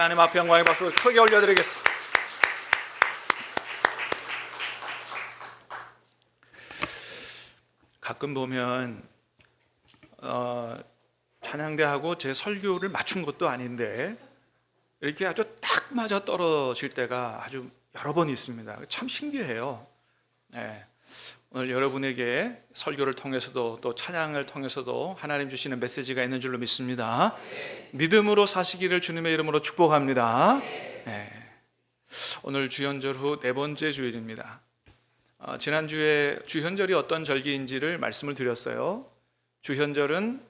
하나님 앞에 영광의 박수 크게 올려드리겠습니다. 가끔 보면 찬양대하고 제 설교를 맞춘 것도 아닌데 이렇게 아주 딱 맞아 떨어질 때가 아주 여러 번 있습니다. 참 신기해요. 네. 오늘 여러분에게 설교를 통해서도 또 찬양을 통해서도 하나님 주시는 메시지가 있는 줄로 믿습니다. 믿음으로 사시기를 주님의 이름으로 축복합니다. 네. 오늘 주현절 후 네 번째 주일입니다. 지난주에 주현절이 어떤 절기인지를 말씀을 드렸어요. 주현절은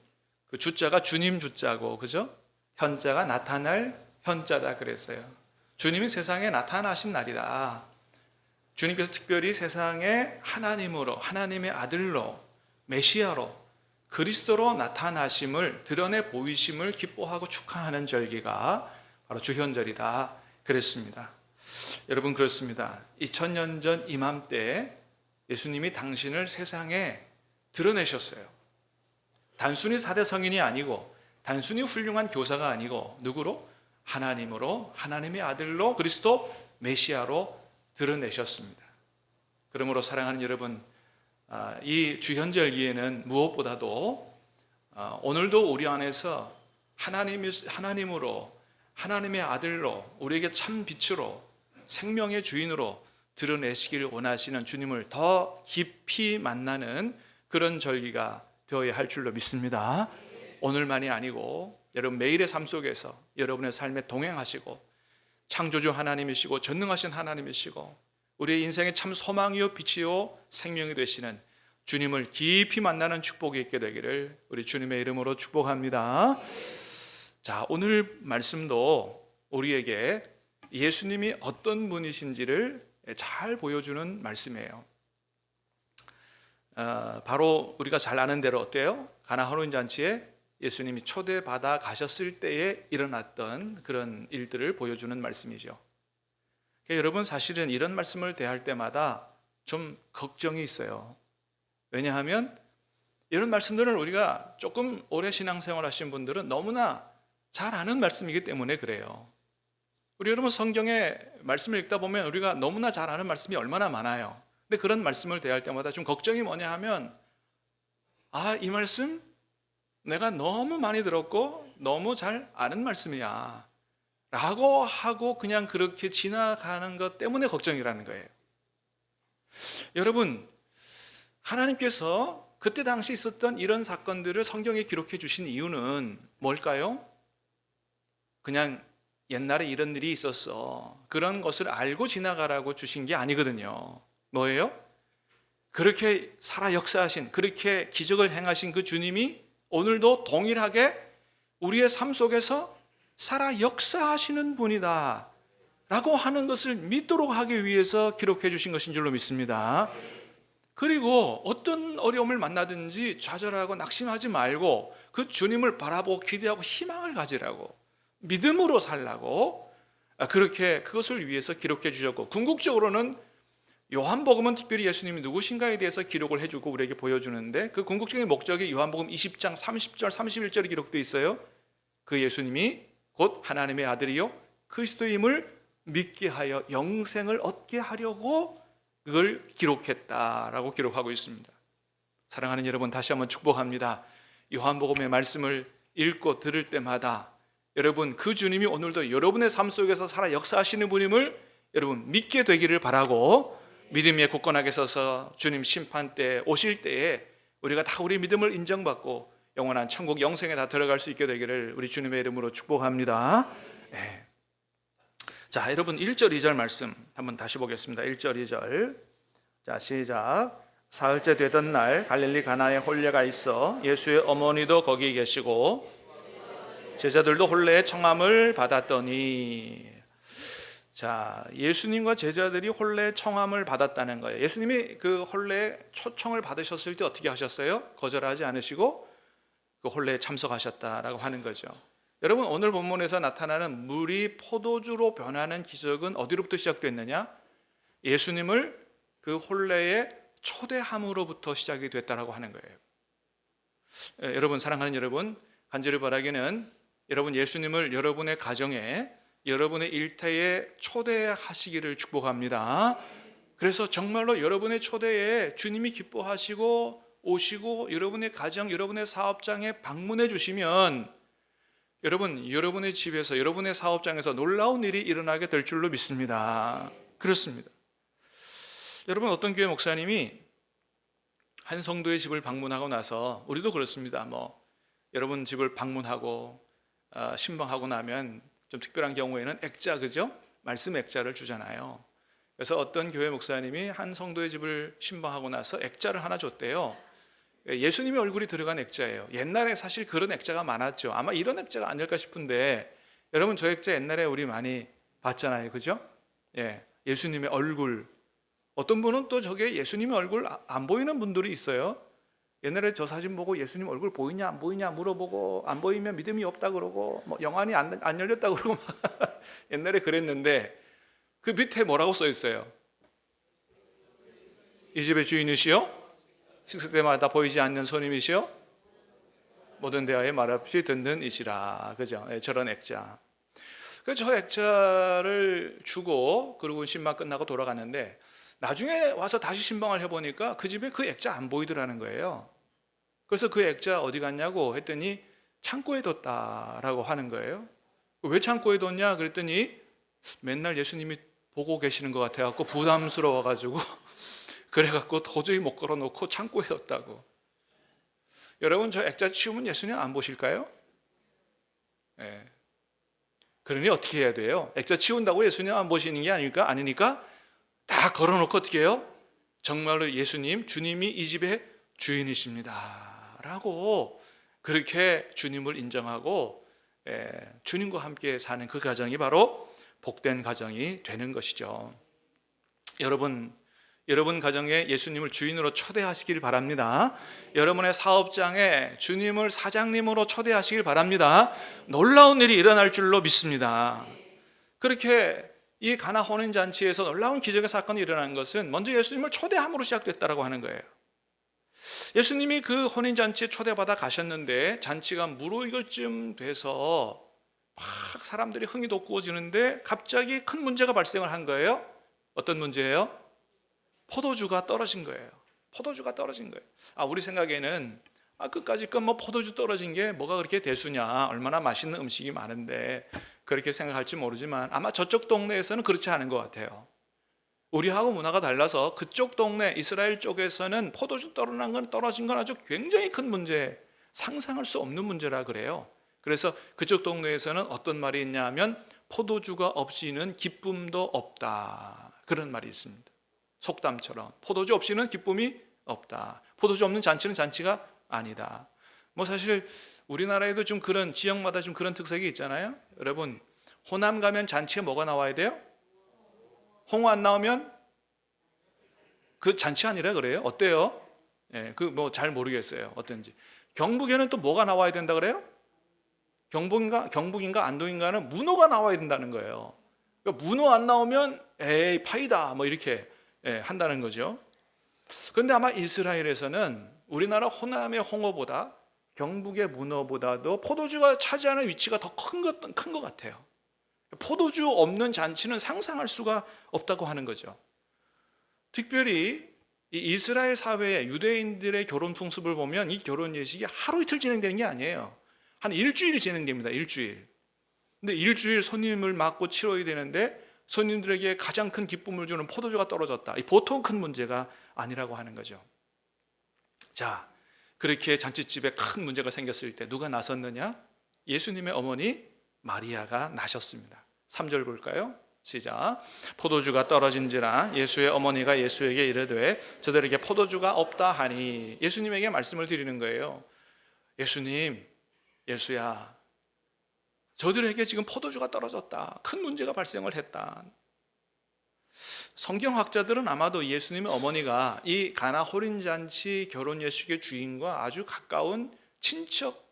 그 주자가 주님 주자고, 그죠? 현자가 나타날 현자다 그랬어요. 주님이 세상에 나타나신 날이다. 주님께서 특별히 세상에 하나님으로, 하나님의 아들로, 메시아로, 그리스도로 나타나심을, 드러내 보이심을 기뻐하고 축하하는 절기가 바로 주현절이다 그랬습니다. 여러분, 그렇습니다. 2000년 전 이맘때 예수님이 당신을 세상에 드러내셨어요. 단순히 4대 성인이 아니고 단순히 훌륭한 교사가 아니고 누구로? 하나님으로, 하나님의 아들로, 그리스도 메시아로 드러내셨습니다. 그러므로 사랑하는 여러분, 이 주현절기에는 무엇보다도 오늘도 우리 안에서 하나님으로, 하나님의 아들로, 우리에게 참 빛으로, 생명의 주인으로 드러내시기를 원하시는 주님을 더 깊이 만나는 그런 절기가 되어야 할 줄로 믿습니다. 오늘만이 아니고 여러분 매일의 삶 속에서 여러분의 삶에 동행하시고 창조주 하나님이시고 전능하신 하나님이시고 우리의 인생의 참 소망이요 빛이요 생명이 되시는 주님을 깊이 만나는 축복이 있게 되기를 우리 주님의 이름으로 축복합니다. 자, 오늘 말씀도 우리에게 예수님이 어떤 분이신지를 잘 보여주는 말씀이에요. 바로 우리가 잘 아는 대로 어때요? 가나 혼인 잔치에 예수님이 초대받아 가셨을 때에 일어났던 그런 일들을 보여주는 말씀이죠. 그러니까 여러분, 사실은 이런 말씀을 대할 때마다 좀 걱정이 있어요. 왜냐하면 이런 말씀들을 우리가 조금 오래 신앙생활 하신 분들은 너무나 잘 아는 말씀이기 때문에 그래요. 우리 여러분 성경의 말씀을 읽다 보면 우리가 너무나 잘 아는 말씀이 얼마나 많아요. 근데 그런 말씀을 대할 때마다 좀 걱정이 뭐냐 하면 이 말씀 내가 너무 많이 들었고 너무 잘 아는 말씀이야 라고 하고 그냥 그렇게 지나가는 것 때문에 걱정이라는 거예요. 여러분, 하나님께서 그때 당시 있었던 이런 사건들을 성경에 기록해 주신 이유는 뭘까요? 그냥 옛날에 이런 일이 있었어, 그런 것을 알고 지나가라고 주신 게 아니거든요. 뭐예요? 그렇게 살아 역사하신, 그렇게 기적을 행하신 그 주님이 오늘도 동일하게 우리의 삶 속에서 살아 역사하시는 분이다 라고 하는 것을 믿도록 하기 위해서 기록해 주신 것인 줄로 믿습니다. 그리고 어떤 어려움을 만나든지 좌절하고 낙심하지 말고 그 주님을 바라보고 기대하고 희망을 가지라고, 믿음으로 살라고 그렇게 그것을 위해서 기록해 주셨고, 궁극적으로는 요한복음은 특별히 예수님이 누구신가에 대해서 기록을 해주고 우리에게 보여주는데 그 궁극적인 목적이 요한복음 20장 30절 31절에 기록되어 있어요. 그 예수님이 곧 하나님의 아들이요 그리스도임을 믿게 하여 영생을 얻게 하려고 그걸 기록했다라고 기록하고 있습니다. 사랑하는 여러분, 다시 한번 축복합니다. 요한복음의 말씀을 읽고 들을 때마다 여러분, 그 주님이 오늘도 여러분의 삶 속에서 살아 역사하시는 분임을 여러분 믿게 되기를 바라고, 믿음에 굳건하게 서서 주님 심판 때 오실 때에 우리가 다 우리 믿음을 인정받고 영원한 천국 영생에 다 들어갈 수 있게 되기를 우리 주님의 이름으로 축복합니다. 네. 자, 여러분 1절 2절 말씀 한번 다시 보겠습니다. 1절 2절. 자, 시작. 사흘째 되던 날 갈릴리 가나에 혼례가 있어 예수의 어머니도 거기 계시고 제자들도 혼례의 청함을 받았더니, 자, 예수님과 제자들이 혼례의 청함을 받았다는 거예요. 예수님이 그 혼례의 초청을 받으셨을 때 어떻게 하셨어요? 거절하지 않으시고 그 혼례에 참석하셨다라고 하는 거죠. 여러분, 오늘 본문에서 나타나는 물이 포도주로 변하는 기적은 어디로부터 시작됐느냐? 예수님을 그 혼례에 초대함으로부터 시작이 됐다라고 하는 거예요. 여러분, 사랑하는 여러분, 간절히 바라기는 여러분 예수님을 여러분의 가정에 여러분의 일터에 초대하시기를 축복합니다. 그래서 정말로 여러분의 초대에 주님이 기뻐하시고 오시고 여러분의 가정, 여러분의 사업장에 방문해 주시면 여러분의 집에서, 여러분의 사업장에서 놀라운 일이 일어나게 될 줄로 믿습니다. 그렇습니다. 여러분, 어떤 교회 목사님이 한 성도의 집을 방문하고 나서, 우리도 그렇습니다. 여러분 집을 방문하고 신방하고 나면 좀 특별한 경우에는 액자, 그죠? 말씀 액자를 주잖아요. 그래서 어떤 교회 목사님이 한 성도의 집을 신방하고 나서 액자를 하나 줬대요. 예수님의 얼굴이 들어간 액자예요. 옛날에 사실 그런 액자가 많았죠. 아마 이런 액자가 아닐까 싶은데, 여러분 저 액자 옛날에 우리 많이 봤잖아요, 그죠? 예수님의 얼굴. 어떤 분은 또 저게 예수님의 얼굴 안 보이는 분들이 있어요. 옛날에 저 사진 보고 예수님 얼굴 보이냐 안 보이냐 물어보고, 안 보이면 믿음이 없다 그러고, 영안이 안 열렸다 그러고 옛날에 그랬는데, 그 밑에 뭐라고 써 있어요? 이 집의 주인이시여, 식사 때마다 보이지 않는 손님이시여, 모든 대화에 말없이 듣는 이시라. 그죠? 저런 액자. 그래서 저 액자를 주고 그리고 신방 끝나고 돌아갔는데, 나중에 와서 다시 신방을 해보니까 그 집에 그 액자 안 보이더라는 거예요. 그래서 그 액자 어디 갔냐고 했더니 창고에 뒀다라고 하는 거예요. 왜 창고에 뒀냐 그랬더니 맨날 예수님이 보고 계시는 것 같아갖고 부담스러워가지고 그래갖고 도저히 못 걸어놓고 창고에 뒀다고. 여러분, 저 액자 치우면 예수님 안 보실까요? 그러니 어떻게 해야 돼요? 액자 치운다고 예수님 안 보시는 게 아니니까 다 걸어놓고 어떻게 해요? 정말로 예수님, 주님이 이 집의 주인이십니다 라고 그렇게 주님을 인정하고 주님과 함께 사는 그 가정이 바로 복된 가정이 되는 것이죠. 여러분 가정에 예수님을 주인으로 초대하시길 바랍니다. 여러분의 사업장에 주님을 사장님으로 초대하시길 바랍니다. 놀라운 일이 일어날 줄로 믿습니다. 그렇게 이 가나 혼인잔치에서 놀라운 기적의 사건이 일어난 것은 먼저 예수님을 초대함으로 시작됐다고 하는 거예요. 예수님이 그 혼인잔치에 초대받아 가셨는데 잔치가 무르익을 쯤 돼서 막 사람들이 흥이 돋구어지는데 갑자기 큰 문제가 발생을 한 거예요. 어떤 문제예요? 포도주가 떨어진 거예요. 포도주가 떨어진 거예요. 우리 생각에는 끝까지 포도주 떨어진 게 뭐가 그렇게 대수냐, 얼마나 맛있는 음식이 많은데 그렇게 생각할지 모르지만 아마 저쪽 동네에서는 그렇지 않은 것 같아요. 우리하고 문화가 달라서 그쪽 동네 이스라엘 쪽에서는 포도주 떨어진 건 아주 굉장히 큰 문제, 상상할 수 없는 문제라 그래요. 그래서 그쪽 동네에서는 어떤 말이 있냐 하면 포도주가 없이는 기쁨도 없다, 그런 말이 있습니다. 속담처럼 포도주 없이는 기쁨이 없다, 포도주 없는 잔치는 잔치가 아니다. 사실 우리나라에도 좀 그런 지역마다 좀 그런 특색이 있잖아요. 여러분, 호남 가면 잔치에 뭐가 나와야 돼요? 홍어 안 나오면 그 잔치 아니라 그래요? 어때요? 잘 모르겠어요. 어떤지. 경북에는 또 뭐가 나와야 된다 그래요? 경북인가 안동인가는 문어가 나와야 된다는 거예요. 그러니까 문어 안 나오면 에이 파이다 이렇게 한다는 거죠. 그런데 아마 이스라엘에서는 우리나라 호남의 홍어보다 경북의 문어보다도 포도주가 차지하는 위치가 더 큰 것 같아요. 포도주 없는 잔치는 상상할 수가 없다고 하는 거죠. 특별히 이 이스라엘 사회의 유대인들의 결혼 풍습을 보면 이 결혼 예식이 하루 이틀 진행되는 게 아니에요. 한 일주일 진행됩니다. 일주일. 근데 일주일 손님을 맞고 치러야 되는데 손님들에게 가장 큰 기쁨을 주는 포도주가 떨어졌다. 이 보통 큰 문제가 아니라고 하는 거죠. 자, 그렇게 잔치집에 큰 문제가 생겼을 때 누가 나섰느냐? 예수님의 어머니 마리아가 나셨습니다. 3절 볼까요? 시작. 포도주가 떨어진지라 예수의 어머니가 예수에게 이르되 저들에게 포도주가 없다 하니, 예수님에게 말씀을 드리는 거예요. 예수님, 예수야, 저들에게 지금 포도주가 떨어졌다, 큰 문제가 발생을 했다. 성경학자들은 아마도 예수님의 어머니가 이 가나 혼인잔치 결혼 예식의 주인과 아주 가까운 친척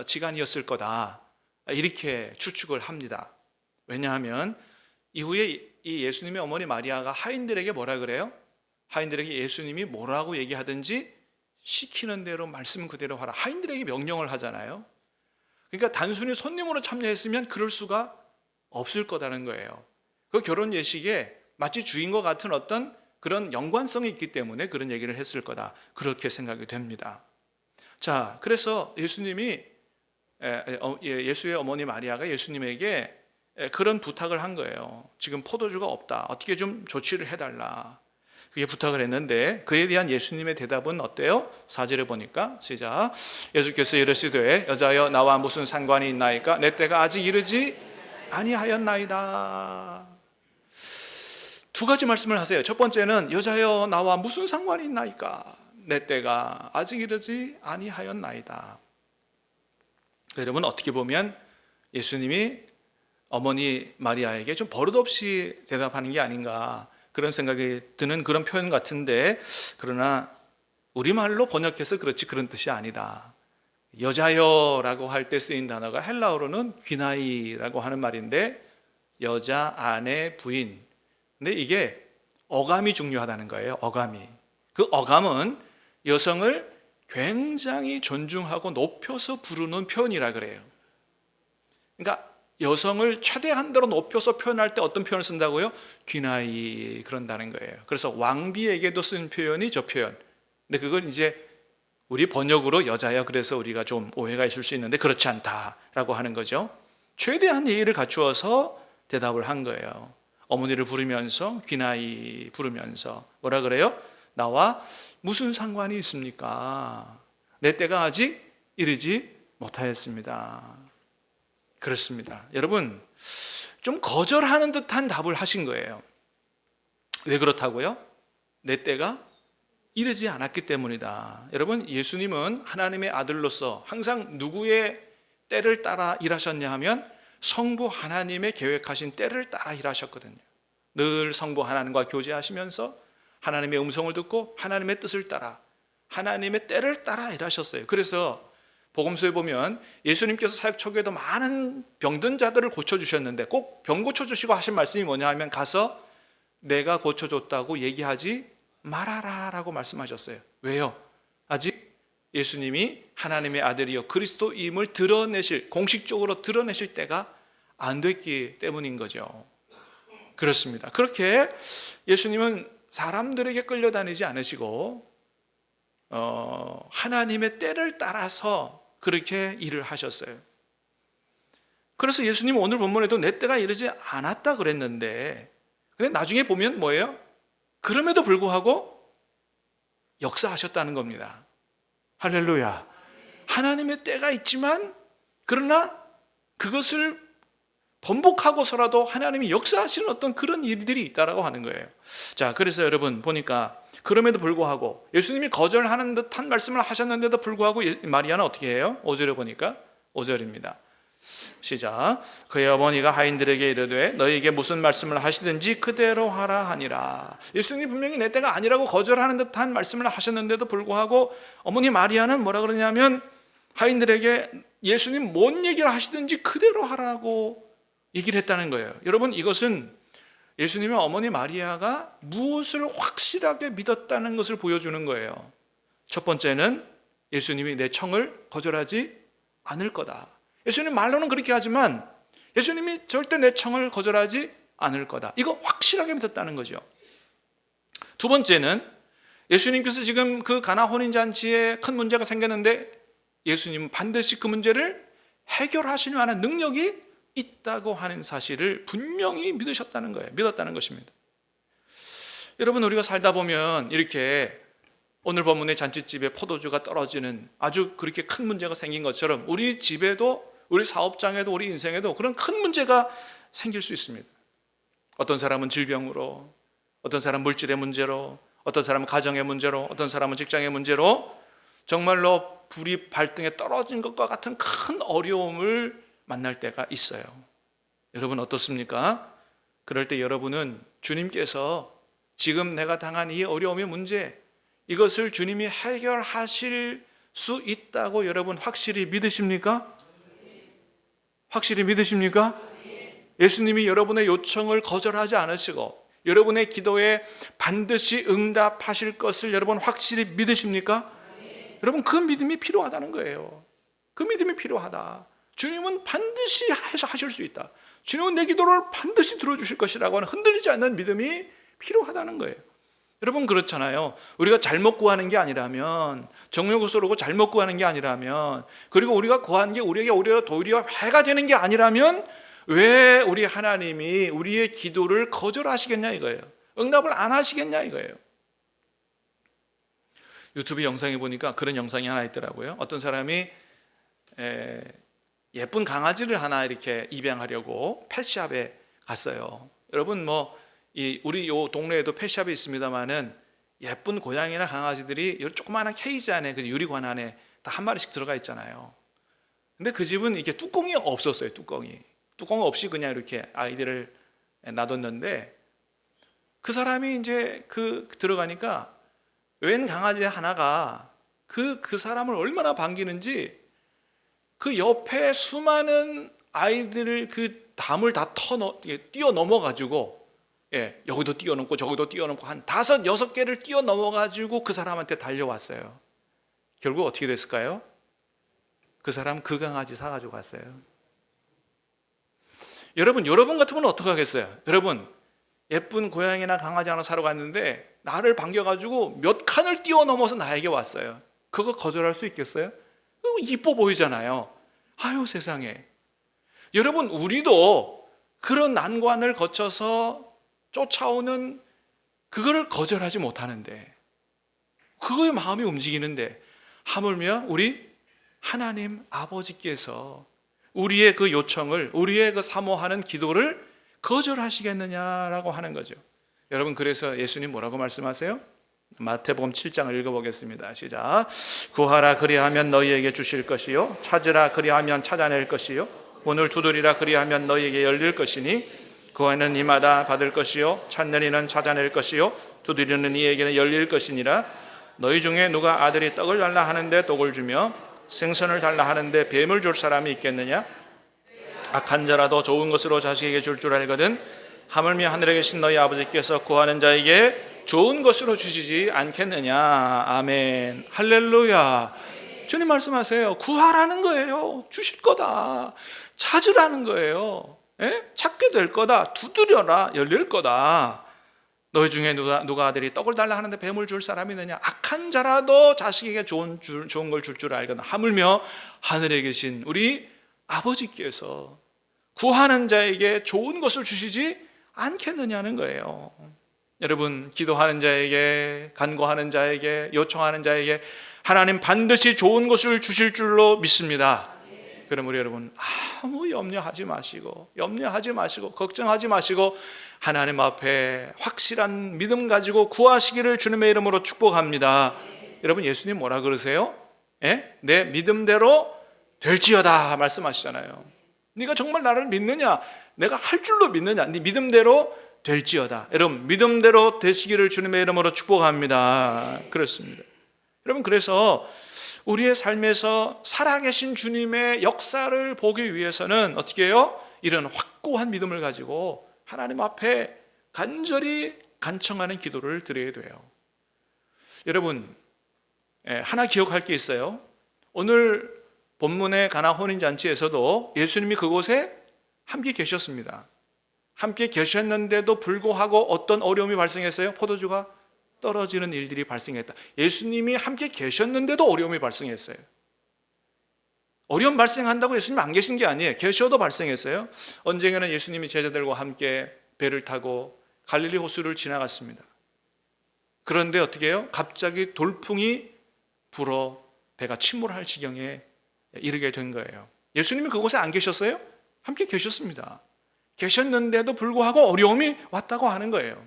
지간이었을 거다, 이렇게 추측을 합니다. 왜냐하면 이후에 이 예수님의 어머니 마리아가 하인들에게 뭐라 그래요? 하인들에게 예수님이 뭐라고 얘기하든지 시키는 대로 말씀 그대로 하라, 하인들에게 명령을 하잖아요. 그러니까 단순히 손님으로 참여했으면 그럴 수가 없을 거다는 거예요. 그 결혼 예식에 마치 주인과 같은 어떤 그런 연관성이 있기 때문에 그런 얘기를 했을 거다, 그렇게 생각이 됩니다. 자, 그래서 예수님이 예수의 어머니 마리아가 예수님에게 그런 부탁을 한 거예요. 지금 포도주가 없다, 어떻게 좀 조치를 해달라, 그게 부탁을 했는데 그에 대한 예수님의 대답은 어때요? 4절에 보니까 시작. 예수께서 이르시되 여자여 나와 무슨 상관이 있나이까? 내 때가 아직 이르지 아니하였나이다. 두 가지 말씀을 하세요. 첫 번째는 여자여 나와 무슨 상관이 있나이까? 내 때가 아직 이르지 아니하였나이다. 여러분, 어떻게 보면 예수님이 어머니 마리아에게 좀 버릇없이 대답하는 게 아닌가, 그런 생각이 드는 그런 표현 같은데, 그러나 우리말로 번역해서 그렇지 그런 뜻이 아니다. 여자여라고 할 때 쓰인 단어가 헬라어로는 귀나이라고 하는 말인데, 여자, 아내, 부인. 근데 이게 어감이 중요하다는 거예요. 어감이. 그 어감은 여성을 굉장히 존중하고 높여서 부르는 표현이라 그래요. 그러니까 여성을 최대한대로 높여서 표현할 때 어떤 표현을 쓴다고요? 귀나이, 그런다는 거예요. 그래서 왕비에게도 쓴 표현이 저 표현. 근데 그걸 이제 우리 번역으로 여자야, 그래서 우리가 좀 오해가 있을 수 있는데 그렇지 않다라고 하는 거죠. 최대한 예의를 갖추어서 대답을 한 거예요. 어머니를 부르면서, 귀나이 부르면서 뭐라 그래요? 나와 무슨 상관이 있습니까? 내 때가 아직 이르지 못하였습니다. 그렇습니다. 여러분, 좀 거절하는 듯한 답을 하신 거예요. 왜 그렇다고요? 내 때가 이르지 않았기 때문이다. 여러분, 예수님은 하나님의 아들로서 항상 누구의 때를 따라 일하셨냐 하면 성부 하나님의 계획하신 때를 따라 일하셨거든요. 늘 성부 하나님과 교제하시면서 하나님의 음성을 듣고 하나님의 뜻을 따라, 하나님의 때를 따라 일하셨어요. 그래서 복음서에 보면 예수님께서 사역 초기에도 많은 병든 자들을 고쳐주셨는데 꼭 병 고쳐주시고 하신 말씀이 뭐냐 하면 가서 내가 고쳐줬다고 얘기하지 말아라 라고 말씀하셨어요. 왜요? 아직 예수님이 하나님의 아들이요 그리스도임을 드러내실, 공식적으로 드러내실 때가 안 됐기 때문인 거죠. 그렇습니다. 그렇게 예수님은 사람들에게 끌려다니지 않으시고 하나님의 때를 따라서 그렇게 일을 하셨어요. 그래서 예수님은 오늘 본문에도 내 때가 이르지 않았다 그랬는데, 근데 나중에 보면 뭐예요? 그럼에도 불구하고 역사하셨다는 겁니다. 할렐루야. 하나님의 때가 있지만 그러나 그것을 번복하고서라도 하나님이 역사하시는 어떤 그런 일들이 있다라고 하는 거예요. 자, 그래서 여러분 보니까 그럼에도 불구하고 예수님이 거절하는 듯한 말씀을 하셨는데도 불구하고 마리아는 어떻게 해요? 5절에 보니까 5절입니다. 시작. 그의 어머니가 하인들에게 이르되 너희에게 무슨 말씀을 하시든지 그대로 하라 하니라. 예수님이 분명히 내 때가 아니라고 거절하는 듯한 말씀을 하셨는데도 불구하고 어머니 마리아는 뭐라 그러냐면 하인들에게 예수님 뭔 얘기를 하시든지 그대로 하라고 얘기를 했다는 거예요. 여러분, 이것은 예수님의 어머니 마리아가 무엇을 확실하게 믿었다는 것을 보여주는 거예요. 첫 번째는 예수님이 내 청을 거절하지 않을 거다. 예수님 말로는 그렇게 하지만 예수님이 절대 내 청을 거절하지 않을 거다. 이거 확실하게 믿었다는 거죠. 두 번째는 예수님께서 지금 그 가나 혼인잔치에 큰 문제가 생겼는데 예수님은 반드시 그 문제를 해결하실 만한 능력이 있다고 하는 사실을 분명히 믿으셨다는 거예요. 믿었다는 것입니다. 여러분, 우리가 살다 보면 이렇게 오늘 본문의 잔치집에 포도주가 떨어지는 아주 그렇게 큰 문제가 생긴 것처럼 우리 집에도, 우리 사업장에도, 우리 인생에도 그런 큰 문제가 생길 수 있습니다. 어떤 사람은 질병으로, 어떤 사람은 물질의 문제로, 어떤 사람은 가정의 문제로, 어떤 사람은 직장의 문제로 정말로 불이 발등에 떨어진 것과 같은 큰 어려움을 만날 때가 있어요. 여러분 어떻습니까? 그럴 때 여러분은 주님께서 지금 내가 당한 이 어려움의 문제, 이것을 주님이 해결하실 수 있다고 여러분 확실히 믿으십니까? 확실히 믿으십니까? 예수님이 여러분의 요청을 거절하지 않으시고 여러분의 기도에 반드시 응답하실 것을 여러분 확실히 믿으십니까? 여러분, 그 믿음이 필요하다는 거예요. 그 믿음이 필요하다. 주님은 반드시 해서 하실 수 있다. 주님은 내 기도를 반드시 들어주실 것이라고 하는 흔들리지 않는 믿음이 필요하다는 거예요. 여러분 그렇잖아요. 우리가 잘못 구하는 게 아니라면, 정욕으로 잘못 구하는 게 아니라면, 그리고 우리가 구한 게 우리에게 오히려 도리어 해가 되는 게 아니라면 왜 우리 하나님이 우리의 기도를 거절하시겠냐 이거예요. 응답을 안 하시겠냐 이거예요. 유튜브 영상에 보니까 그런 영상이 하나 있더라고요. 어떤 사람이 예쁜 강아지를 하나 이렇게 입양하려고 펫샵에 갔어요. 여러분 우리 요 동네에도 펫샵이 있습니다만은 예쁜 고양이나 강아지들이 요 조그마한 케이지 안에, 그 유리관 안에 다 한 마리씩 들어가 있잖아요. 근데 그 집은 이게 뚜껑이 없었어요. 뚜껑 없이 그냥 이렇게 아이들을 놔뒀는데, 그 사람이 이제 들어가니까 웬 강아지 하나가 그 사람을 얼마나 반기는지, 그 옆에 수많은 아이들을 그 담을 다 뛰어넘어가지고, 여기도 뛰어넘고 저기도 뛰어넘고 한 5, 6개를 뛰어넘어가지고 그 사람한테 달려왔어요. 결국 어떻게 됐을까요? 그 사람 그 강아지 사가지고 갔어요. 여러분 같으면 어떻게 하겠어요? 여러분, 예쁜 고양이나 강아지 하나 사러 갔는데 나를 반겨가지고 몇 칸을 뛰어넘어서 나에게 왔어요. 그거 거절할 수 있겠어요? 이뻐 보이잖아요. 아유 세상에. 여러분, 우리도 그런 난관을 거쳐서 쫓아오는 그거를 거절하지 못하는데, 그거에 마음이 움직이는데, 하물며 우리 하나님 아버지께서 우리의 그 요청을, 우리의 그 사모하는 기도를 거절하시겠느냐라고 하는 거죠. 여러분, 그래서 예수님 뭐라고 말씀하세요? 마태복음 7장을 읽어보겠습니다. 시작. 구하라 그리하면 너희에게 주실 것이요, 찾으라 그리하면 찾아낼 것이요, 문을 두드리라 그리하면 너희에게 열릴 것이니, 구하는 이마다 받을 것이요, 찾는 이는 찾아낼 것이요, 두드리는 이에게는 열릴 것이니라. 너희 중에 누가 아들이 떡을 달라 하는데 떡을 주며 생선을 달라 하는데 뱀을 줄 사람이 있겠느냐? 악한 자라도 좋은 것으로 자식에게 줄 줄 알거든 하물며 하늘에 계신 너희 아버지께서 구하는 자에게 좋은 것으로 주시지 않겠느냐. 아멘. 할렐루야. 주님 말씀하세요. 구하라는 거예요. 주실 거다. 찾으라는 거예요. 찾게 될 거다. 두드려라. 열릴 거다. 너희 중에 누가 아들이 떡을 달라 하는데 뱀을 줄 사람이 있느냐? 악한 자라도 자식에게 좋은 걸 줄 줄 알거든 하물며 하늘에 계신 우리 아버지께서 구하는 자에게 좋은 것을 주시지 않겠느냐는 거예요. 여러분, 기도하는 자에게, 간구하는 자에게, 요청하는 자에게 하나님 반드시 좋은 것을 주실 줄로 믿습니다. 그럼 우리 여러분, 아무 염려하지 마시고 걱정하지 마시고 하나님 앞에 확실한 믿음 가지고 구하시기를 주님의 이름으로 축복합니다. 여러분, 예수님 뭐라 그러세요? 내 믿음대로 될지어다 말씀하시잖아요. 네가 정말 나를 믿느냐? 내가 할 줄로 믿느냐? 네 믿음대로 될지어다. 여러분, 믿음대로 되시기를 주님의 이름으로 축복합니다. 그렇습니다. 여러분, 그래서 우리의 삶에서 살아계신 주님의 역사를 보기 위해서는 어떻게 해요? 이런 확고한 믿음을 가지고 하나님 앞에 간절히 간청하는 기도를 드려야 돼요. 여러분, 하나 기억할 게 있어요. 오늘 본문의 가나 혼인잔치에서도 예수님이 그곳에 함께 계셨습니다. 함께 계셨는데도 불구하고 어떤 어려움이 발생했어요? 포도주가 떨어지는 일들이 발생했다. 예수님이 함께 계셨는데도 어려움이 발생했어요. 어려움 발생한다고 예수님 안 계신 게 아니에요. 계셔도 발생했어요. 언젠가는 예수님이 제자들과 함께 배를 타고 갈릴리 호수를 지나갔습니다. 그런데 어떻게 해요? 갑자기 돌풍이 불어 배가 침몰할 지경에 이르게 된 거예요. 예수님이 그곳에 안 계셨어요? 함께 계셨습니다. 계셨는데도 불구하고 어려움이 왔다고 하는 거예요.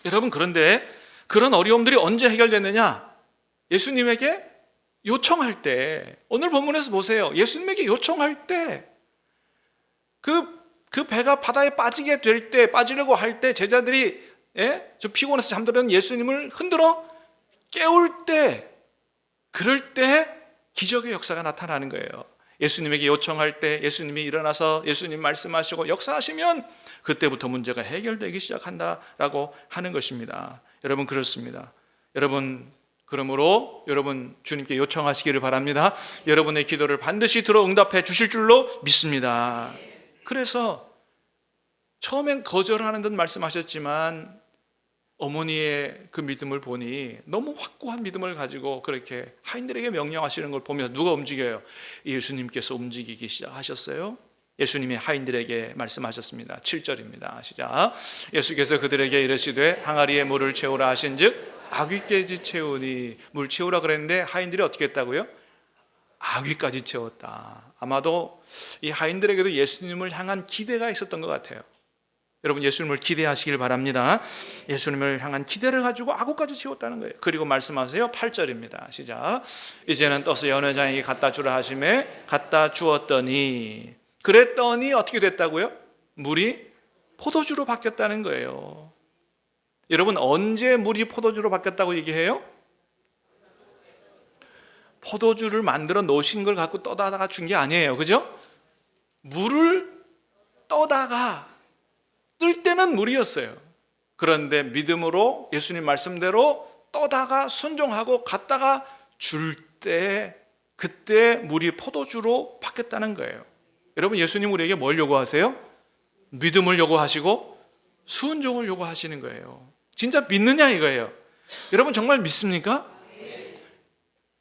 여러분, 그런데 그런 어려움들이 언제 해결됐느냐? 예수님에게 요청할 때, 오늘 본문에서 보세요. 예수님에게 요청할 때, 그 배가 바다에 빠지게 될 때, 빠지려고 할 때 제자들이 저 피곤해서 잠들었는 예수님을 흔들어 깨울 때, 그럴 때 기적의 역사가 나타나는 거예요. 예수님에게 요청할 때 예수님이 일어나서 예수님 말씀하시고 역사하시면 그때부터 문제가 해결되기 시작한다라고 하는 것입니다. 여러분, 그렇습니다. 여러분, 그러므로 여러분 주님께 요청하시기를 바랍니다. 여러분의 기도를 반드시 들어 응답해 주실 줄로 믿습니다. 그래서 처음엔 거절하는 듯 말씀하셨지만 어머니의 그 믿음을 보니 너무 확고한 믿음을 가지고 그렇게 하인들에게 명령하시는 걸 보면 누가 움직여요? 예수님께서 움직이기 시작하셨어요. 예수님이 하인들에게 말씀하셨습니다. 7절입니다. 시작. 예수께서 그들에게 이르시되 항아리에 물을 채우라 하신즉 아귀까지 채우니, 물 채우라 그랬는데 하인들이 어떻게 했다고요? 아귀까지 채웠다. 아마도 이 하인들에게도 예수님을 향한 기대가 있었던 것 같아요. 여러분, 예수님을 기대하시길 바랍니다. 예수님을 향한 기대를 가지고 아구까지 채웠다는 거예요. 그리고 말씀하세요. 8절입니다. 시작. 이제는 떠서 연회장에게 갖다 주라 하심에 갖다 주었더니, 그랬더니 어떻게 됐다고요? 물이 포도주로 바뀌었다는 거예요. 여러분, 언제 물이 포도주로 바뀌었다고 얘기해요? 포도주를 만들어 놓으신 걸 갖고 떠다가 준 게 아니에요. 그죠? 물을 떠다가 뜰 때는 물이었어요. 그런데 믿음으로 예수님 말씀대로 떠다가 순종하고 갔다가 줄 때, 그때 물이 포도주로 바뀌었다는 거예요. 여러분, 예수님 우리에게 뭘 요구하세요? 믿음을 요구하시고 순종을 요구하시는 거예요. 진짜 믿느냐 이거예요. 여러분, 정말 믿습니까?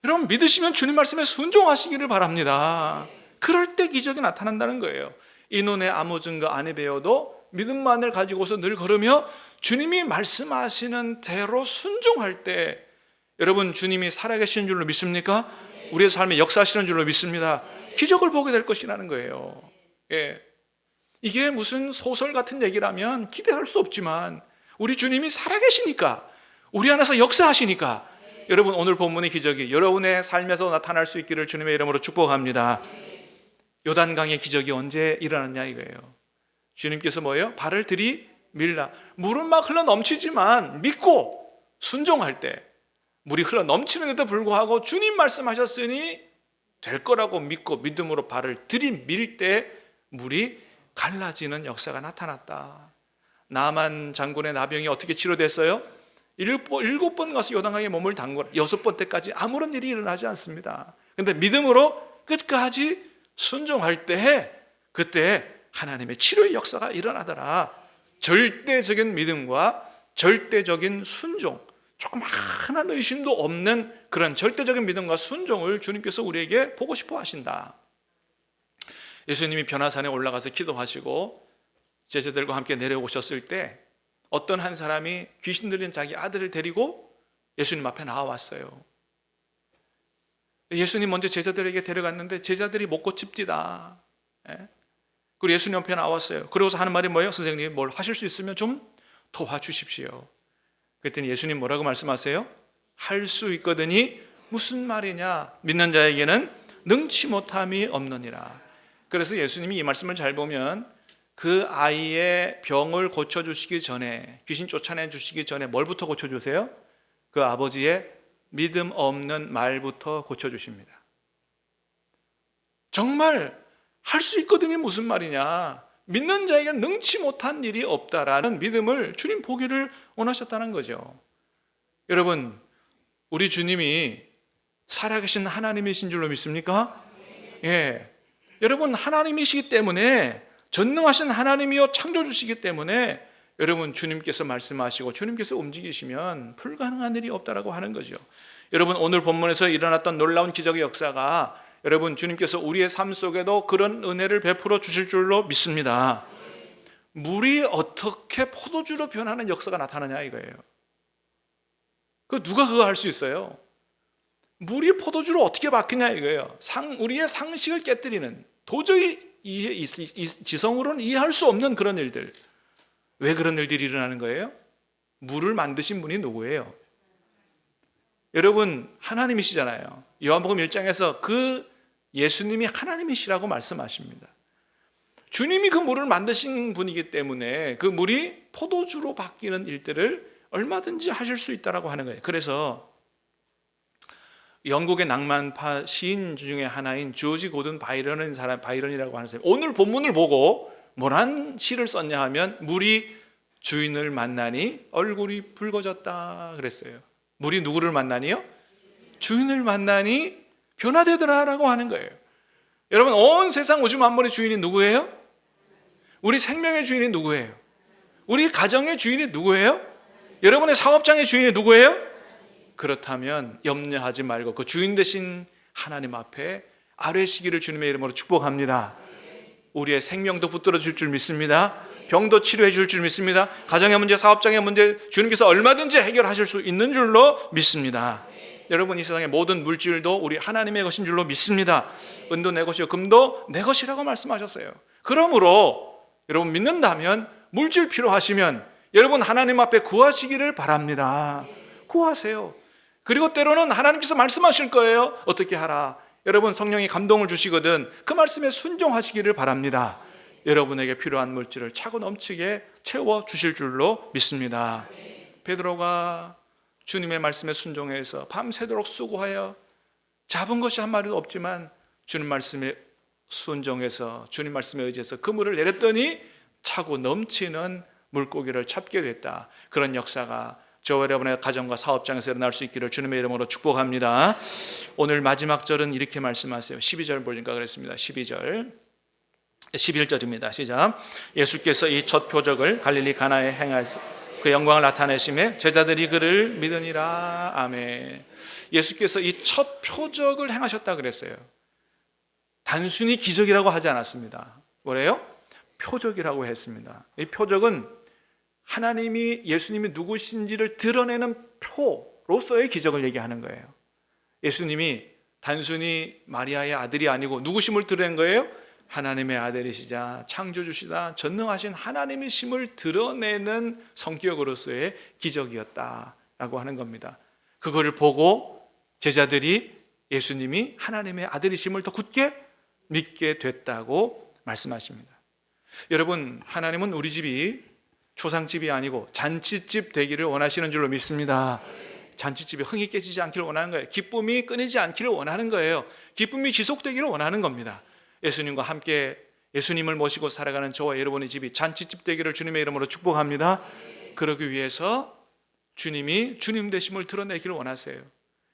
여러분, 믿으시면 주님 말씀에 순종하시기를 바랍니다. 그럴 때 기적이 나타난다는 거예요. 이 눈에 아무 증거 안 해배워도 믿음만을 가지고서 늘 걸으며 주님이 말씀하시는 대로 순종할 때, 여러분, 주님이 살아계시는 줄로 믿습니까? 우리의 삶에 역사하시는 줄로 믿습니다. 기적을 보게 될 것이라는 거예요. 예. 이게 무슨 소설 같은 얘기라면 기대할 수 없지만 우리 주님이 살아계시니까, 우리 안에서 역사하시니까, 여러분, 오늘 본문의 기적이 여러분의 삶에서 나타날 수 있기를 주님의 이름으로 축복합니다. 요단강의 기적이 언제 일어났냐 이거예요. 주님께서 뭐예요? 발을 들이밀라. 물은 막 흘러 넘치지만 믿고 순종할 때 물이 흘러 넘치는데도 불구하고 주님 말씀하셨으니 될 거라고 믿고 믿음으로 발을 들이밀 때 물이 갈라지는 역사가 나타났다. 나만 장군의 나병이 어떻게 치료됐어요? 7번 가서 요단강에 몸을 담그라. 6번 때까지 아무런 일이 일어나지 않습니다. 그런데 믿음으로 끝까지 순종할 때, 그때 하나님의 치료의 역사가 일어나더라. 절대적인 믿음과 절대적인 순종, 조그마한 의심도 없는 그런 절대적인 믿음과 순종을 주님께서 우리에게 보고 싶어 하신다. 예수님이 변화산에 올라가서 기도하시고 제자들과 함께 내려오셨을 때 어떤 한 사람이 귀신 들린 자기 아들을 데리고 예수님 앞에 나와왔어요. 예수님 먼저 제자들에게 데려갔는데 제자들이 못 고칩디다. 그리고 예수님 앞에 나왔어요. 그러고서 하는 말이 뭐예요? 선생님, 뭘 하실 수 있으면 좀 도와주십시오. 그랬더니 예수님 뭐라고 말씀하세요? 할 수 있거든이 무슨 말이냐? 믿는 자에게는 능치 못함이 없느니라. 그래서 예수님이 이 말씀을 잘 보면 그 아이의 병을 고쳐주시기 전에, 귀신 쫓아내 주시기 전에 뭘부터 고쳐주세요? 그 아버지의 믿음 없는 말부터 고쳐주십니다. 정말 할 수 있거든이 무슨 말이냐? 믿는 자에게는 능치 못한 일이 없다라는 믿음을 주님 보기를 원하셨다는 거죠. 여러분, 우리 주님이 살아계신 하나님이신 줄로 믿습니까? 예. 여러분, 하나님이시기 때문에, 전능하신 하나님이요 창조주시기 때문에 여러분, 주님께서 말씀하시고 주님께서 움직이시면 불가능한 일이 없다라고 하는 거죠. 여러분, 오늘 본문에서 일어났던 놀라운 기적의 역사가 여러분, 주님께서 우리의 삶 속에도 그런 은혜를 베풀어 주실 줄로 믿습니다. 물이 어떻게 포도주로 변하는 역사가 나타나냐 이거예요. 누가 그거 할 수 있어요? 물이 포도주로 어떻게 바뀌냐 이거예요. 우리의 상식을 깨뜨리는, 도저히 지성으로는 이해할 수 없는 그런 일들. 왜 그런 일들이 일어나는 거예요? 물을 만드신 분이 누구예요? 여러분, 하나님이시잖아요. 요한복음 1장에서 그 예수님이 하나님이시라고 말씀하십니다. 주님이 그 물을 만드신 분이기 때문에 그 물이 포도주로 바뀌는 일들을 얼마든지 하실 수 있다고 하는 거예요. 그래서 영국의 낭만파 시인 중에 하나인 조지 고든 바이런이라고 하는 사람이 오늘 본문을 보고 뭐란 시를 썼냐 하면 물이 주인을 만나니 얼굴이 붉어졌다 그랬어요. 물이 누구를 만나니요? 주인을 만나니 변화되더라라고 하는 거예요. 여러분, 온 세상 우주 만물의 주인이 누구예요? 우리 생명의 주인이 누구예요? 우리 가정의 주인이 누구예요? 여러분의 사업장의 주인이 누구예요? 그렇다면 염려하지 말고 그 주인 되신 하나님 앞에 아뢰시기를 주님의 이름으로 축복합니다. 우리의 생명도 붙들어 줄 줄 믿습니다. 병도 치료해 줄 줄 믿습니다. 가정의 문제, 사업장의 문제 주님께서 얼마든지 해결하실 수 있는 줄로 믿습니다. 여러분, 이 세상의 모든 물질도 우리 하나님의 것인 줄로 믿습니다. 은도 내 것이요 금도 내 것이라고 말씀하셨어요. 그러므로 여러분 믿는다면 물질 필요하시면 여러분 하나님 앞에 구하시기를 바랍니다. 구하세요. 그리고 때로는 하나님께서 말씀하실 거예요. 어떻게 하라. 여러분 성령이 감동을 주시거든 그 말씀에 순종하시기를 바랍니다. 여러분에게 필요한 물질을 차고 넘치게 채워주실 줄로 믿습니다. 베드로가 주님의 말씀에 순종해서 밤새도록 수고하여 잡은 것이 한 마리도 없지만 주님 말씀에 순종해서 주님 말씀에 의지해서 그물을 내렸더니 차고 넘치는 물고기를 잡게 됐다. 그런 역사가 저와 여러분의 가정과 사업장에서 일어날 수 있기를 주님의 이름으로 축복합니다. 오늘 마지막 절은 이렇게 말씀하세요. 12절 보니까 그랬습니다. 11절입니다. 시작. 예수께서 이 첫 표적을 갈릴리 가나에 행하사 그 영광을 나타내심에 제자들이 그를 믿으니라. 아멘. 예수께서 이 첫 표적을 행하셨다 그랬어요. 단순히 기적이라고 하지 않았습니다. 뭐래요? 표적이라고 했습니다. 이 표적은 하나님이 예수님이 누구신지를 드러내는 표로서의 기적을 얘기하는 거예요. 예수님이 단순히 마리아의 아들이 아니고 누구심을 드러낸 거예요? 하나님의 아들이시자 창조주시다 전능하신 하나님이심을 드러내는 성격으로서의 기적이었다라고 하는 겁니다. 그거를 보고 제자들이 예수님이 하나님의 아들이심을 더 굳게 믿게 됐다고 말씀하십니다. 여러분, 하나님은 우리 집이 초상집이 아니고 잔치집 되기를 원하시는 줄로 믿습니다. 잔치집에 흥이 깨지지 않기를 원하는 거예요. 기쁨이 끊이지 않기를 원하는 거예요. 기쁨이 지속되기를 원하는 겁니다. 예수님과 함께 예수님을 모시고 살아가는 저와 여러분의 집이 잔치집 되기를 주님의 이름으로 축복합니다. 그러기 위해서 주님이 주님 되심을 드러내기를 원하세요.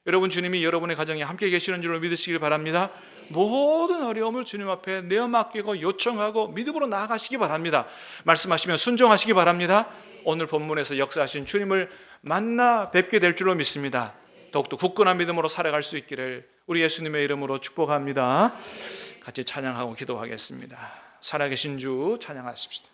여러분, 주님이 여러분의 가정에 함께 계시는 줄로 믿으시길 바랍니다. 모든 어려움을 주님 앞에 내어 맡기고 요청하고 믿음으로 나아가시기 바랍니다. 말씀하시면 순종하시기 바랍니다. 오늘 본문에서 역사하신 주님을 만나 뵙게 될 줄로 믿습니다. 더욱더 굳건한 믿음으로 살아갈 수 있기를 우리 예수님의 이름으로 축복합니다. 같이 찬양하고 기도하겠습니다. 살아계신 주 찬양하십시다.